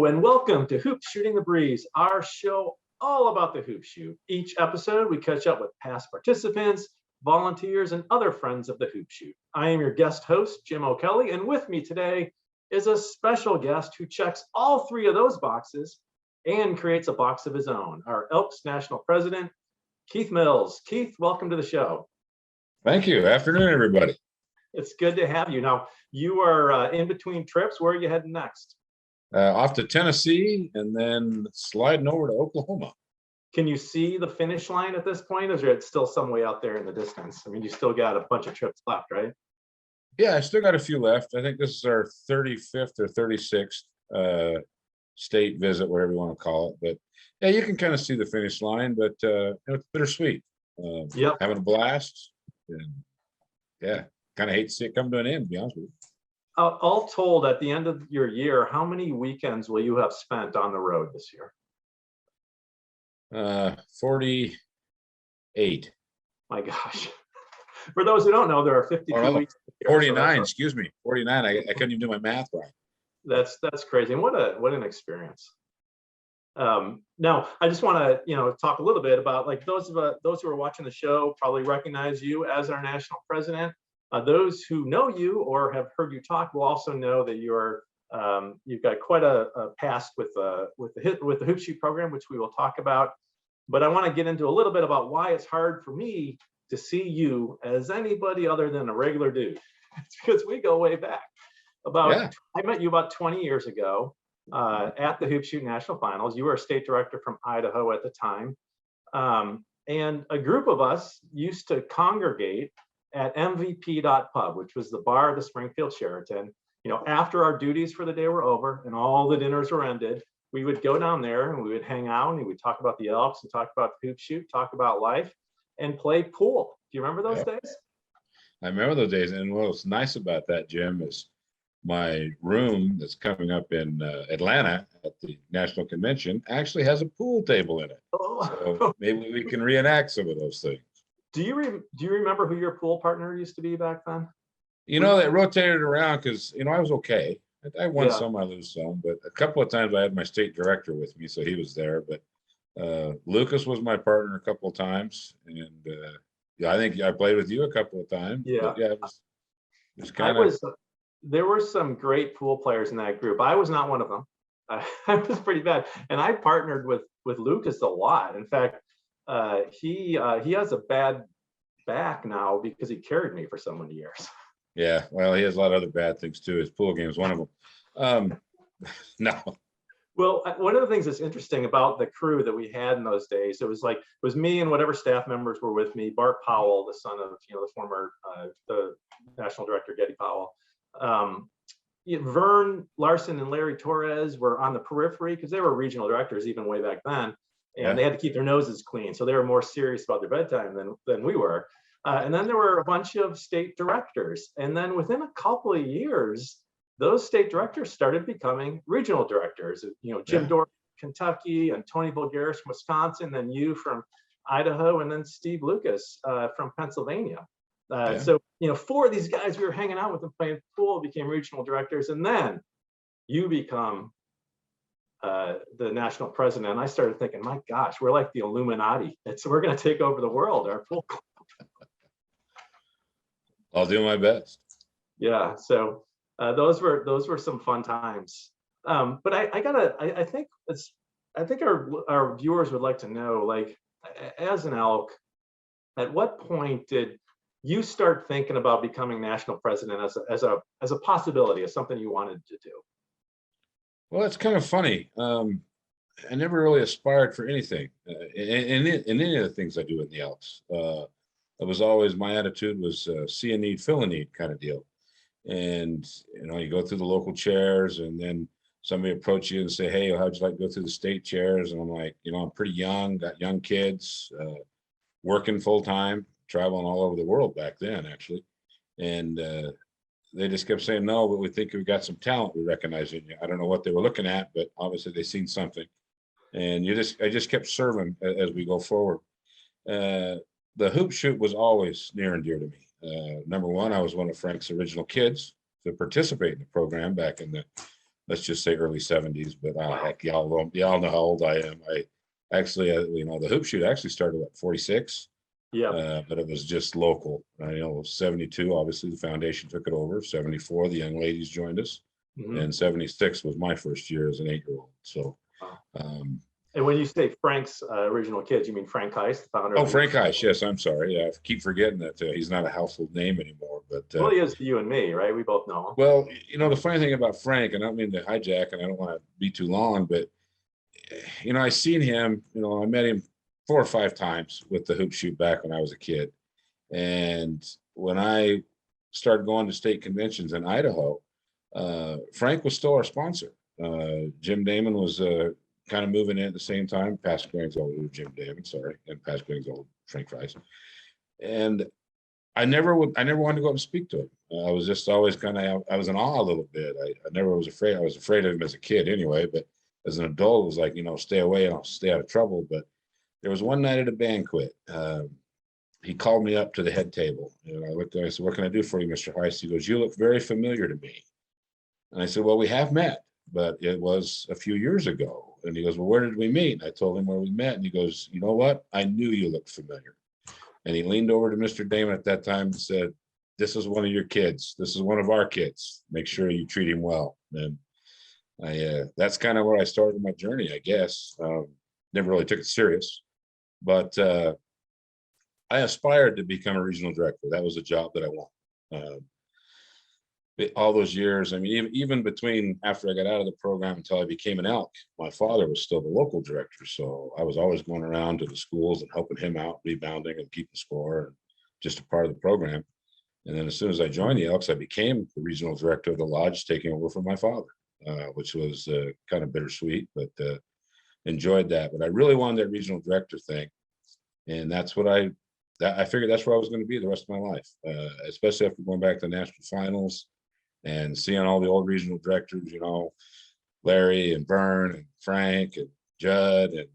Hello and welcome to Hoop Shooting the Breeze, our show all about the hoop shoot. Each episode, we catch up with past participants, volunteers, and other friends of the hoop shoot. I am your guest host, Jim O'Kelly, and with me today is a special guest who checks all three of those boxes and creates a box of his own, our Elks National President, Keith Mills. Keith, welcome to the show. Thank you. Afternoon, everybody. It's good to have you. Now, you are in between trips. Where are you heading next? Off to Tennessee and then sliding over to Oklahoma. Can you see the finish line at this point? Or is it still some way out there in the distance? I mean, you still got a bunch of trips left, right? Yeah, I still got a few left. I think this is our 35th or 36th state visit, whatever you want to call it. But yeah, you can kind of see the finish line, but it's bittersweet. Yep. Having a blast. And yeah, kind of hate to see it come to an end, to be honest with you. All told, at the end of your year, how many weekends will you have spent on the road this year? 48. My gosh. For those who don't know, there are 52 weeks. 49, excuse me. 49. I couldn't even do my math right. That's crazy. And what an experience. Now, I just want to talk a little bit about, like, those who are watching the show probably recognize you as our national president. Those who know you or have heard you talk will also know that you've got quite a past with the hoop shoot program, which we will talk about. But I want to get into a little bit about why it's hard for me to see you as anybody other than a regular dude. It's because we go way back. I met you about 20 years ago at the Hoop Shoot National Finals. You were a state director from Idaho at the time. And a group of us used to congregate at MVP.pub, which was the bar of the Springfield Sheraton. After our duties for the day were over and all the dinners were ended, we would go down there and we would hang out and we would talk about the Elks and talk about hoop shoot, talk about life, and play pool. Do you remember those days? I remember those days. And what's nice about that, Jim, is my room that's coming up in Atlanta at the National Convention actually has a pool table in it. Oh. So maybe we can reenact some of those things. Do you remember who your pool partner used to be back then? They rotated around because, I was okay. I won some, I lose some, but a couple of times I had my state director with me, so he was there. But Lucas was my partner a couple of times. And I think I played with you a couple of times. Yeah. It was kind of. There were some great pool players in that group. I was not one of them. I was pretty bad. And I partnered with Lucas a lot. In fact, he has a bad back now because he carried me for so many years. Yeah, well, he has a lot of other bad things too. His pool game is one of them. No. Well, one of the things that's interesting about the crew that we had in those days, it was me and whatever staff members were with me. Bart Powell, the son of the former the national director Getty Powell. Vern Larson and Larry Torres were on the periphery because they were regional directors even way back then. And they had to keep their noses clean. So they were more serious about their bedtime than we were. And then there were a bunch of state directors. And then within a couple of years, those state directors started becoming regional directors. Jim Doherty from Kentucky and Tony Bulgaris from Wisconsin, then you from Idaho, and then Steve Lucas from Pennsylvania. So, four of these guys we were hanging out with and playing pool became regional directors. And then you become the national president. And I started thinking, my gosh, we're like the Illuminati. We're going to take over the world, our pool club. I'll do my best. Yeah. So those were some fun times. But I think our viewers would like to know, like, as an Elk, at what point did you start thinking about becoming national president as a possibility, as something you wanted to do? Well, it's kind of funny. I never really aspired for anything in any of the things I do in the Elks. It was always, my attitude was see a need, fill a need kind of deal. And, you go through the local chairs and then somebody approach you and say, hey, how'd you like to go through the state chairs? And I'm like, I'm pretty young, got young kids, working full time, traveling all over the world back then, actually. And they just kept saying, no, but we think we've got some talent we recognize in you. I don't know what they were looking at, but obviously they seen something. And I just kept serving as we go forward. The hoop shoot was always near and dear to me. Number one, I was one of Frank's original kids to participate in the program back in the let's just say early 70s, but heck, y'all know how old I am. I actually, the hoop shoot actually started at 46, Yeah. but it was just local. 72, obviously the foundation took it over. 74, the young ladies joined us, Mhm. and 76 was my first year as an 8-year-old. So, Wow. um, And when you say Frank's original kids, you mean Frank Heist, the founder of oh, the. Frank Heiss, yes, I'm sorry. I keep forgetting that he's not a household name anymore. But Well, he is to you and me, right? We both know him. well, the funny thing about Frank, and I don't mean to hijack, and I don't want to be too long, but I seen him. I met him 4 or 5 times with the hoop shoot back when I was a kid, and when I started going to state conventions in Idaho, Frank was still our sponsor. Jim Damon was kind of moving in at the same time. Pastor Green's old Jim Damon, sorry, and Pastor Green's old Frank Rice. And I never wanted to go up and speak to him. I was just always I was in awe a little bit. I never was afraid. I was afraid of him as a kid anyway, but as an adult, it was like, stay away and I'll stay out of trouble. But there was one night at a banquet. He called me up to the head table, and I looked at him. I said, "What can I do for you, Mr. Heiss?" He goes, "You look very familiar to me." And I said, "Well, we have met, but it was a few years ago." And he goes, "Well, where did we meet?" And I told him where we met. And he goes, "You know what? I knew you looked familiar." And he leaned over to Mr. Damon at that time and said, "This is one of your kids. This is one of our kids. Make sure you treat him well." And that's kind of where I started my journey, I guess. Never really took it serious, but I aspired to become a regional director. That was a job that I wanted. All those years, I mean, even between after I got out of the program until I became an Elk, my father was still the local director. So I was always going around to the schools and helping him out, rebounding and keeping score, and just a part of the program. And then as soon as I joined the Elks, I became the regional director of the lodge, taking over from my father, which was kind of bittersweet, but enjoyed that. But I really wanted that regional director thing. And that's what I figured that's where I was going to be the rest of my life, especially after going back to the national finals and seeing all the old regional directors, Larry and Vern and Frank and Judd and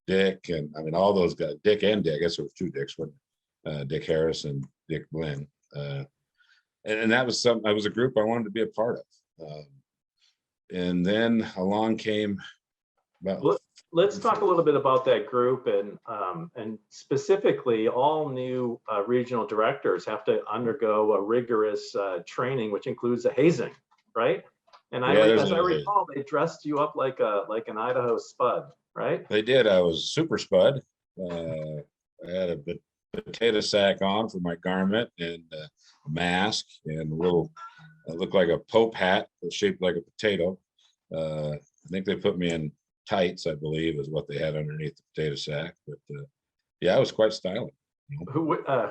Dick, and I mean all those guys, Dick and Dick. I guess there was two Dicks, one Dick Harris and Dick Blinn, and that was a group I wanted to be a part of. And then along came about. Let's talk a little bit about that group, and specifically, all new regional directors have to undergo a rigorous training, which includes a hazing, right? And as I recall, they dressed you up like an Idaho spud, right? They did. I was super spud. I had a potato sack on for my garment and a mask and a little. It looked like a Pope hat shaped like a potato. I think they put me in tights, I believe, is what they had underneath the potato sack. But yeah, I was quite stylish. Who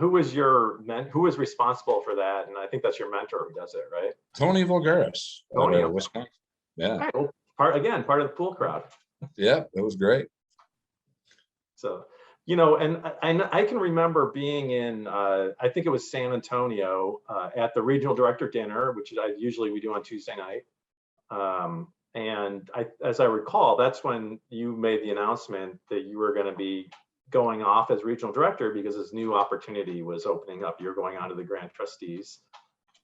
was responsible for that? And I think that's your mentor who does it, right? Tony Vulgaris, Tony, Wisconsin. Yeah. Right. Well, part of the pool crowd. Yeah, it was great. So, and I can remember being in, I think it was San Antonio, at the regional director dinner, which we do on Tuesday night. And as I recall, that's when you made the announcement that you were going to be going off as regional director because this new opportunity was opening up. You're going on to the Grand Trustees,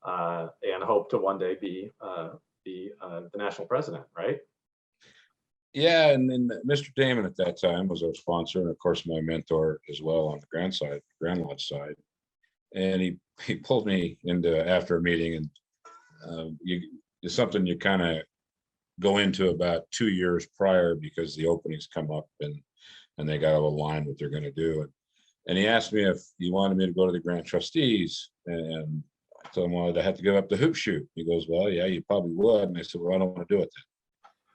and hope to one day be the national president, right? Yeah, and then Mr. Damon at that time was our sponsor, and of course my mentor as well on the Grand Lodge side. And he pulled me into after a meeting, and it's something you kind of go into about 2 years prior because the openings come up and they got to align what they're going to do. And he asked me if he wanted me to go to the Grand Trustees, and I told him, well, I had to give up the hoop shoot. He goes, well, yeah, you probably would. And I said, well, I don't want to do it then.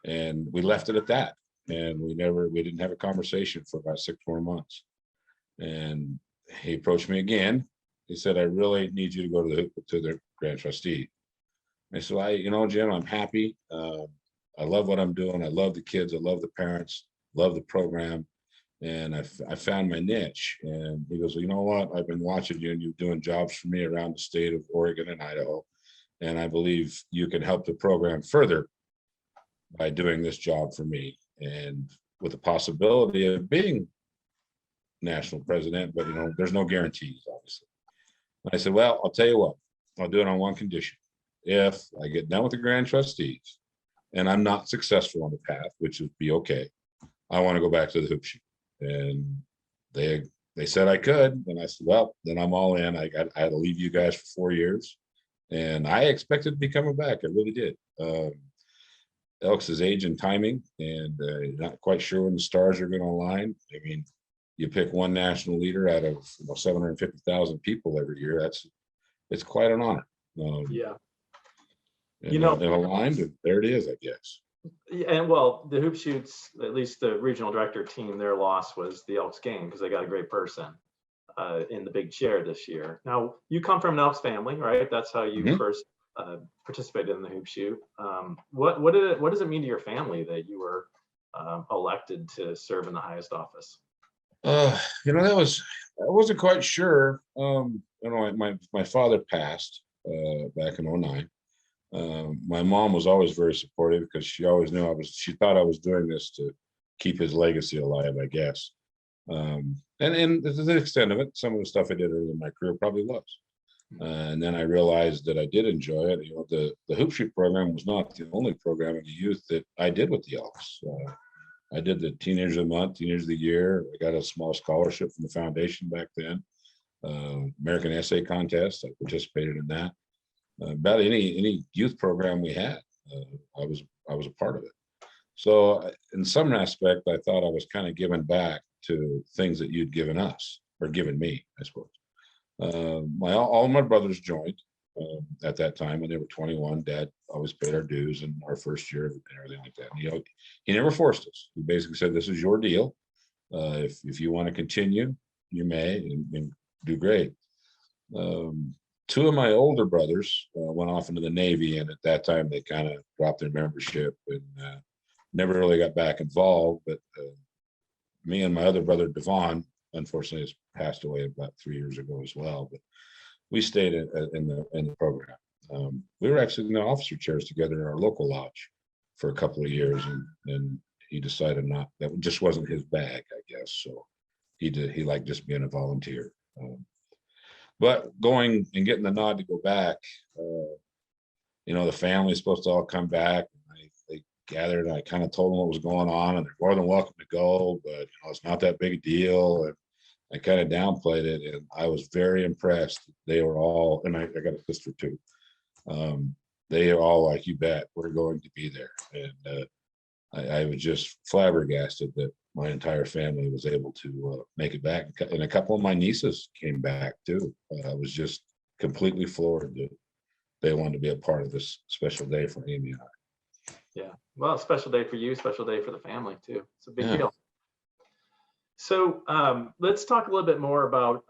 And we left it at that. And we didn't have a conversation for about 6 more months. And he approached me again. He said, I really need you to go to the Grand Trustee. And I said, well, Jim, I'm happy. I love what I'm doing. I love the kids. I love the parents, love the program. And I found my niche. And he goes, well, you know what? I've been watching you and you're doing jobs for me around the state of Oregon and Idaho. And I believe you can help the program further by doing this job for me. And with the possibility of being national president, but there's no guarantees, obviously. And I said, well, I'll tell you what, I'll do it on one condition. If I get done with the Grand Trustees and I'm not successful on the path, which would be okay. I want to go back to the hoop shoot. And they said I could, and I said, well, then I'm all in. I had to leave you guys for 4 years, and I expected to be coming back. I really did. Elks' age and timing, and not quite sure when the stars are going to align. I mean, you pick one national leader out of 750,000 people every year. It's quite an honor. Yeah. And You know, it aligned, and there it is, I guess. and well, the hoop shoots, at least the regional director team, their loss was the Elks game because they got a great person in the big chair this year. Now, you come from an Elks family, right? That's how you Mhm. first participated in the hoop shoot. What does it mean to your family that you were elected to serve in the highest office? I wasn't quite sure. My father passed back in '09. My mom was always very supportive because she always knew she thought I was doing this to keep his legacy alive, I guess. And to the extent of it, some of the stuff I did early in my career probably was. And then I realized that I did enjoy it. The hoop shoot program was not the only program in the youth that I did with the Elks. I did the Teenager of the Month, Teenager of the Year. I got a small scholarship from the foundation back then. American Essay Contest, I participated in that. About any youth program we had, I was a part of it. So in some aspect, I thought I was kind of giving back to things that you'd given us, or given me, I suppose. All my brothers joined at that time when they were 21. Dad always paid our dues in our first year and everything like that. And, he never forced us. He basically said, "This is your deal. If you want to continue, you may, and do great." Two of my older brothers went off into the Navy, and at that time they kind of dropped their membership and never really got back involved. But me and my other brother Devon, unfortunately, has passed away about 3 years ago as well. But we stayed in the program. We were actually in the officer chairs together in our local lodge for a couple of years, and he decided that just wasn't his bag, I guess. So he liked just being a volunteer. But going and getting the nod to go back, the family's supposed to all come back. They gathered, and I kind of told them what was going on, and they're more than welcome to go, but it's not that big a deal. And I kind of downplayed it, and I was very impressed. They were all, and I got a sister too. They are all like, "You bet, we're going to be there." And I was just flabbergasted that my entire family was able to make it back, and a couple of my nieces came back too. I was just completely floored that they wanted to be a part of this special day for Amy and I. Yeah, well, special day for you, special day for the family too. It's a big Yeah. deal. So let's talk a little bit more about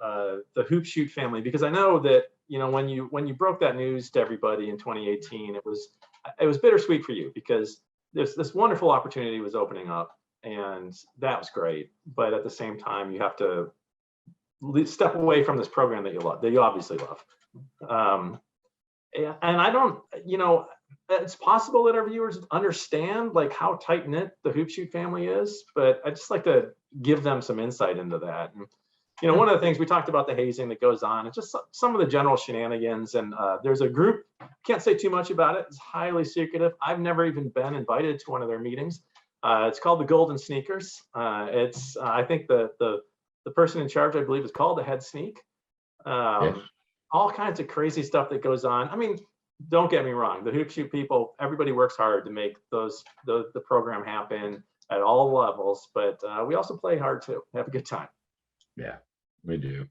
the hoop shoot family, because I know that when you broke that news to everybody in 2018, it was bittersweet for you because this wonderful opportunity was opening up, and that was great. But at the same time, you have to step away from this program that you love, that you obviously love. And I don't, it's possible that our viewers understand like how tight knit the hoop shoot family is, but I just like to give them some insight into that. And one of the things we talked about, the hazing that goes on, and just some of the general shenanigans. And there's a group, can't say too much about it. It's highly secretive. I've never even been invited to one of their meetings. It's called the Golden Sneakers. It's I think the person in charge, I believe, is called the head sneak. Yes. All kinds of crazy stuff that goes on. I mean, don't get me wrong. The hoop shoot people, everybody works hard to make the program happen at all levels, but we also play hard too, have a good time. Yeah, we do.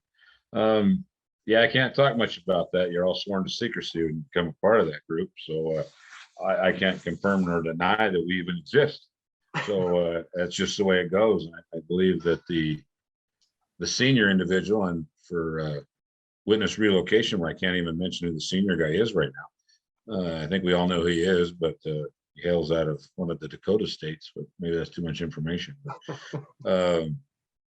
Yeah, I can't talk much about that. You're all sworn to secrecy when you become a part of that group. So I can't confirm nor deny that we even exist. So that's just the way it goes. And I believe that the senior individual, and for witness relocation, where I can't even mention who the senior guy is right now. I think we all know who he is, but he hails out of one of the Dakota states, but maybe that's too much information. But,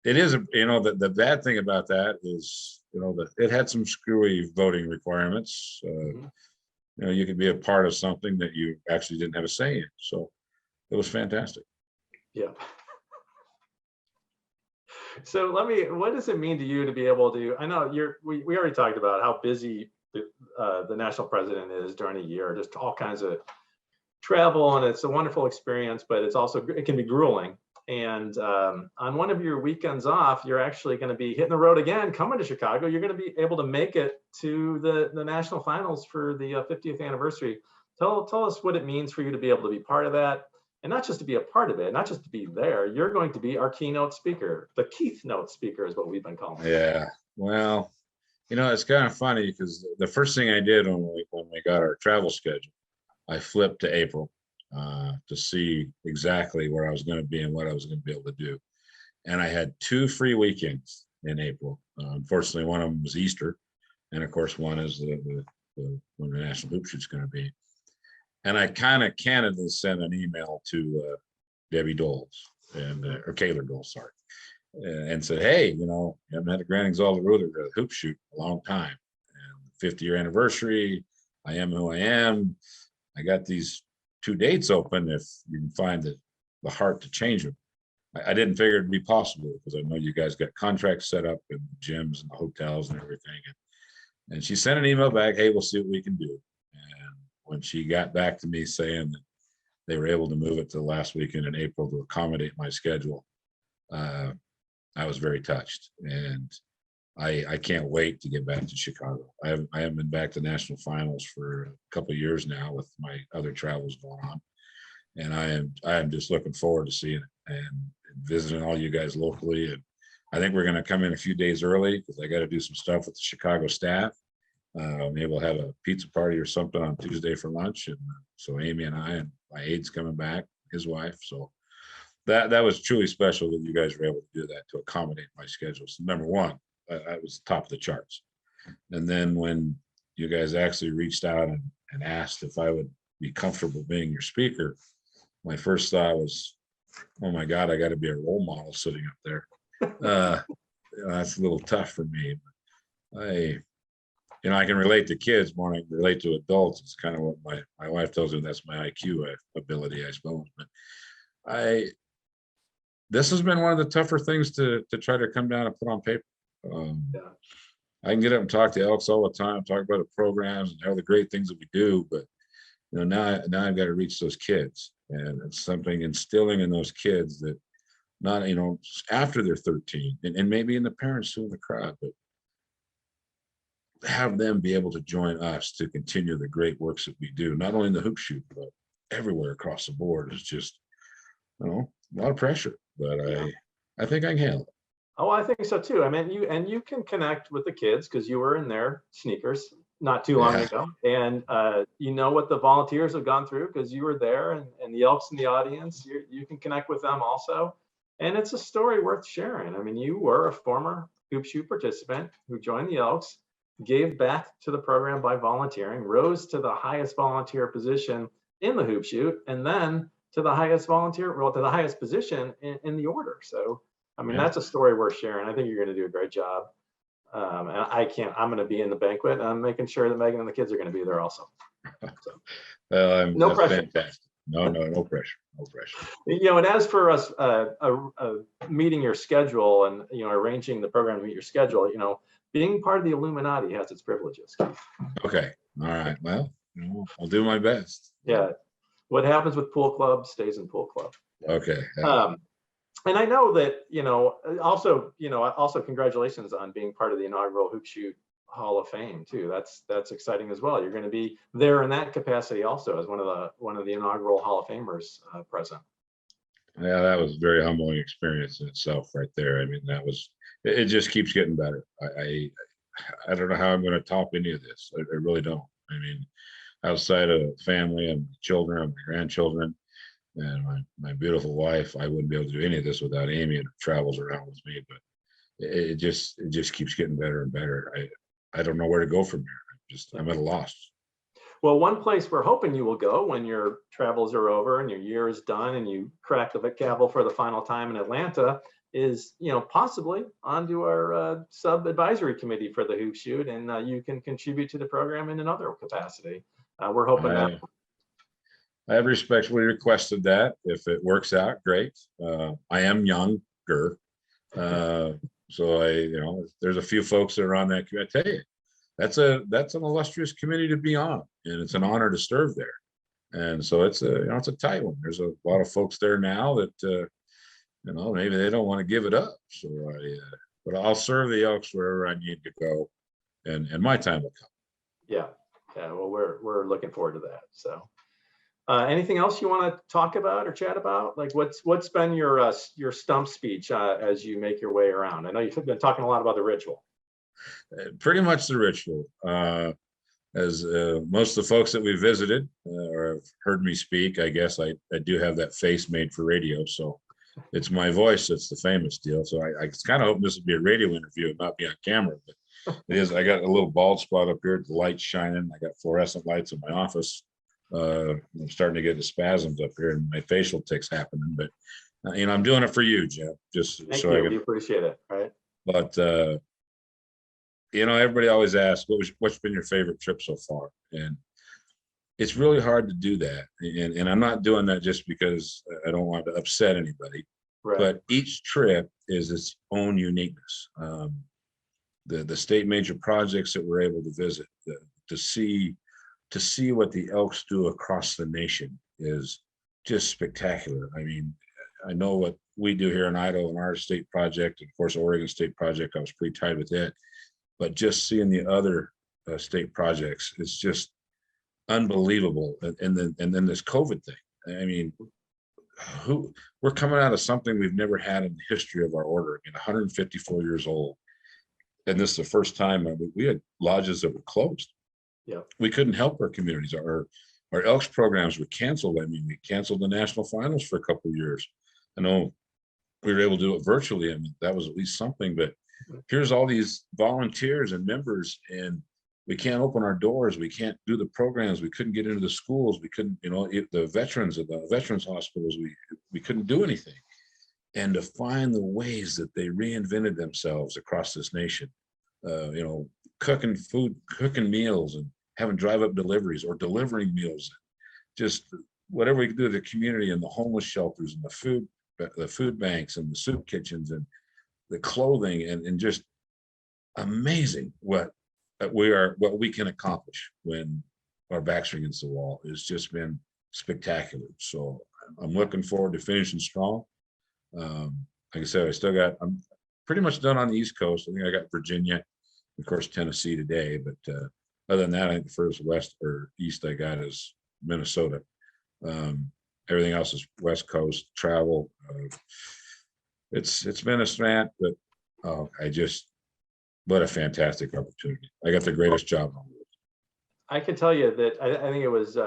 it is, the bad thing about that is, that it had some screwy voting requirements. You could be a part of something that you actually didn't have a say in. So it was fantastic. Yeah. So what does it mean to you to be able to, I know we already talked about how busy the national president is during a year, just all kinds of travel, and it's a wonderful experience, but it's also, it can be grueling. And on one of your weekends off, you're actually going to be hitting the road again, coming to Chicago. You're going to be able to make it to the national finals for the 50th anniversary. Tell us what it means for you to be able to be part of that, and not just to be a part of it, not just to be there. You're going to be our keynote speaker. The Keith note speaker is what we've been calling it. Yeah. Well, it's kind of funny because the first thing I did when we got our travel schedule, I flipped to April to see exactly where I was going to be and what I was going to be able to do. And I had 2 free weekends in April. Unfortunately, one of them was Easter, and of course, one is when the National Hoop Shoot's going to be. And I kind of candidly sent an email to Debbie Doles or Kayla Doles, sorry, and said, hey, you haven't had a Grand Exalted Road Hoop Shoot a long time, and 50-year anniversary. I am who I am. I got these 2 dates open if you can find the heart to change them. I didn't figure it'd be possible because I know you guys got contracts set up in the gyms and the hotels and everything. And she sent an email back, hey, we'll see what we can do. And when she got back to me saying that they were able to move it to the last weekend in April to accommodate my schedule, I was very touched. And I can't wait to get back to Chicago. I haven't been back to national finals for a couple of years now with my other travels going on. And I am just looking forward to seeing it and visiting all you guys locally. And I think we're going to come in a few days early because I got to do some stuff with the Chicago staff. Maybe we'll have a pizza party or something on Tuesday for lunch. And so Amy and I, and my aide's coming back, his wife. So that was truly special that you guys were able to do that to accommodate my schedule. So number one, I was top of the charts. And then when you guys actually reached out and asked if I would be comfortable being your speaker, my first thought was, oh my God, I got to be a role model sitting up there. That's a little tough for me. I can relate to kids more than I can relate to adults. It's kind of what my wife tells me, that's my IQ ability, I suppose. But this has been one of the tougher things to try to come down and put on paper. Yeah. I can get up and talk to Elks all the time, talk about the programs and all the great things that we do, but now I've got to reach those kids, and it's something instilling in those kids that not, after they're 13 and maybe in the parents too in the crowd, but have them be able to join us to continue the great works that we do, not only in the hoop shoot, but everywhere across the board. Is just, a lot of pressure, but Yeah. I think I can handle it. Oh, I think so too. I mean, you can connect with the kids because you were in their sneakers not too long Yeah. ago, and you know what the volunteers have gone through because you were there, and the Elks in the audience. You can connect with them also, and it's a story worth sharing. I mean, you were a former hoop shoot participant who joined the Elks, gave back to the program by volunteering, rose to the highest volunteer position in the hoop shoot, and then to the highest position in the order. So, I mean, Yeah. that's a story worth sharing. I think you're going to do a great job. And I'm going to be in the banquet, and I'm making sure that Megan and the kids are going to be there also. So, no That's pressure. fantastic. No pressure. No pressure. And as for us meeting your schedule and, arranging the program to meet your schedule, being part of the Illuminati has its privileges. Okay. All right. Well, I'll do my best. Yeah. What happens with pool club stays in pool club. Okay. And I know that, also congratulations on being part of the inaugural Hoop Shoot Hall of Fame too. That's exciting as well. You're going to be there in that capacity also as one of the inaugural Hall of Famers present. Yeah, that was a very humbling experience in itself right there. I mean, it just keeps getting better. I don't know how I'm going to top any of this. I really don't. I mean, outside of family and children and my grandchildren and my beautiful wife, I wouldn't be able to do any of this without Amy and travels around with me. But it just keeps getting better and better. I don't know where to go from here. I'm at a loss. Well, one place we're hoping you will go when your travels are over and your year is done and you crack the gavel for the final time in Atlanta is, possibly onto our sub-advisory committee for the Hoop Shoot, and you can contribute to the program in another capacity. We're hoping that. I have respectfully requested that. If it works out, great. I am younger. So there's a few folks that are on that committee. I tell you, that's an illustrious committee to be on, and it's an honor to serve there. And so it's a, it's a tight one. There's a lot of folks there now that, maybe they don't want to give it up. So but I'll serve the Elks wherever I need to go, and my time will come. Yeah. Yeah. Well, we're looking forward to that. So, anything else you want to talk about or chat about? Like what's been your stump speech as you make your way around? I know you've been talking a lot about the ritual. Pretty much the ritual. As most of the folks that we visited or have heard me speak, I guess I do have that face made for radio. So it's my voice that's the famous deal. So I kind of hope this would be a radio interview and not be on camera. But it is. I got a little bald spot up here, the light shining. I got fluorescent lights in my office. I'm starting to get the spasms up here and my facial tics happening. But, I'm doing it for you, Jeff, just Thank so you. I can. We appreciate it. Right. But everybody always asks, what's been your favorite trip so far? And it's really hard to do that. And I'm not doing that just because I don't want to upset anybody, Right. but each trip is its own uniqueness. The state major projects that we're able to visit, to see what the Elks do across the nation is just spectacular. I mean, I know what we do here in Idaho and our state project, and of course, Oregon State project, I was pretty tied with it. But just seeing the other state projects is just unbelievable. And then this COVID thing. I mean, we're coming out of something we've never had in the history of our order. I mean, 154 years old, and this is the first time we had lodges that were closed. Yeah, we couldn't help our communities. Our Elks programs were canceled. I mean, we canceled the national finals for a couple of years. I know we were able to do it virtually. I mean, that was at least something. But here's all these volunteers and members, and we can't open our doors. We can't do the programs. We couldn't get into the schools. We couldn't, the veterans at the veterans hospitals, we couldn't do anything. And to find the ways that they reinvented themselves across this nation, cooking food, cooking meals, and having drive-up deliveries or delivering meals, just whatever we could do to the community and the homeless shelters and the food banks and the soup kitchens and the clothing, and just amazing what we can accomplish when our backs are against the wall. It's just been spectacular. So I'm looking forward to finishing strong. Like I said, I'm pretty much done on the East Coast. I think I got Virginia, of course, Tennessee today, but other than that, I think the first west or east I got is Minnesota. Everything else is West Coast travel. It's been a strand, but what a fantastic opportunity. I got the greatest job on it. I can tell you that I think it was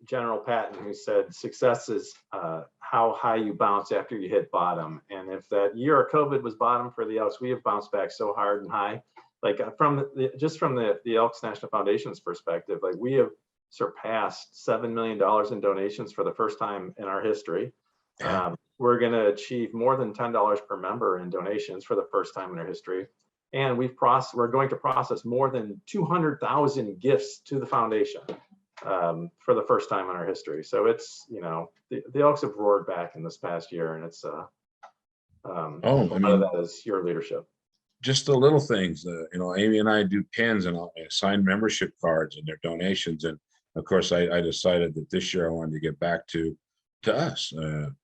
General Patton who said success is how high you bounce after you hit bottom. And if that year of COVID was bottom for the Elks, we have bounced back so hard and high. Like from the Elks National Foundation's perspective, like we have surpassed $7 million in donations for the first time in our history. Yeah. We're going to achieve more than $10 per member in donations for the first time in our history. And we're going to process more than 200,000 gifts to the foundation for the first time in our history. So it's, the Elks have roared back in this past year, and it's a lot of that is your leadership. Just the little things, Amy and I do pins and sign membership cards and their donations. And of course, I decided that this year I wanted to get back to us.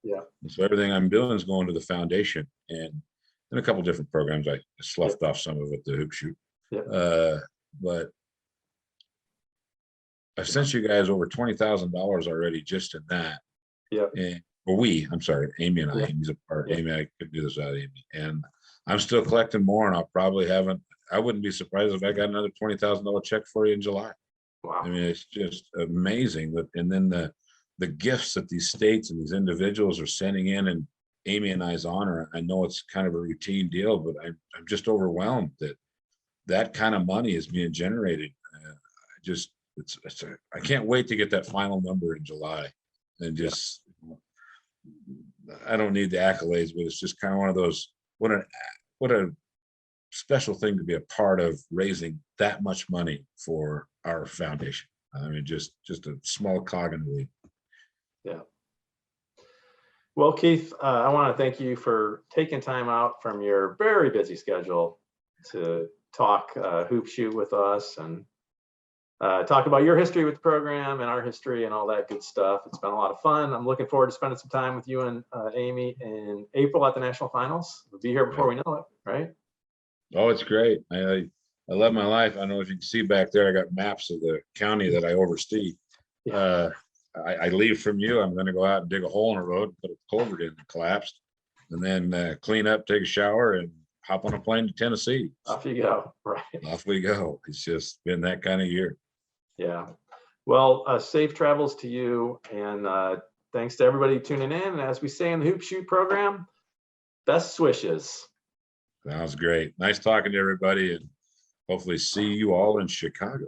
Yeah. So everything I'm doing is going to the foundation, and in a couple of different programs. I sloughed off some of it, the hoop shoot. Yeah. But I've sent you guys over $20,000 already just in that. Yeah. I'm sorry, Amy and I. Yeah. Amy's a part. Yeah. Amy, I couldn't do this without Amy. And I'm still collecting more, and I wouldn't be surprised if I got another $20,000 check for you in July. Wow. I mean, it's just amazing. And then the gifts that these states and these individuals are sending in Amy and I's honor. I know it's kind of a routine deal, but I'm just overwhelmed that kind of money is being generated. I can't wait to get that final number in July, and just I don't need the accolades, but it's just kind of one of those. What a special thing to be a part of, raising that much money for our foundation. I mean, just a small cog in the wheel. Yeah. Well, Keith, I want to thank you for taking time out from your very busy schedule to talk hoop shoot with us. And talk about your history with the program and our history and all that good stuff. It's been a lot of fun. I'm looking forward to spending some time with you and Amy in April at the national finals. We'll be here before we know it, right? Oh, it's great. I love my life. I don't know if you can see back there, I got maps of the county that I oversee. Yeah. I leave from you. I'm going to go out and dig a hole in the road, put a culvert in that collapsed, and then clean up, take a shower, and hop on a plane to Tennessee. Off you go. Right. Off we go. It's just been that kind of year. Yeah. Well, safe travels to you, and thanks to everybody tuning in. And as we say in the Hoop Shoot program, best wishes. Sounds great. Nice talking to everybody, and hopefully see you all in Chicago.